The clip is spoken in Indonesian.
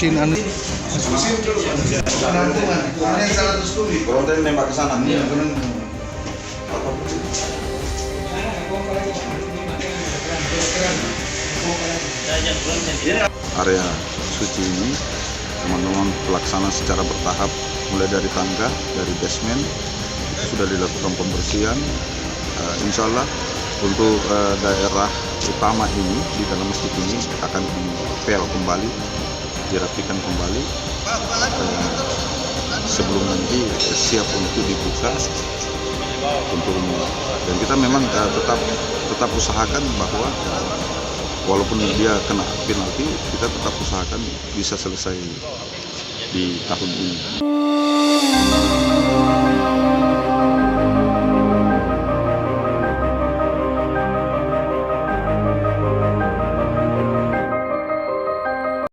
mesin anu. Kalau tadi nembak ke sana, area suci ini teman-teman pelaksana secara bertahap, mulai dari tangga, dari basement itu sudah dilakukan pembersihan. Insya Allah untuk daerah utama ini di dalam masjid ini akan dipel kembali, dirapikan kembali sebelum nanti siap untuk dibuka untuk umum. Dan kita memang tetap usahakan bahwa walaupun dia kena penalti, kita tetap usahakan bisa selesai di tahun ini.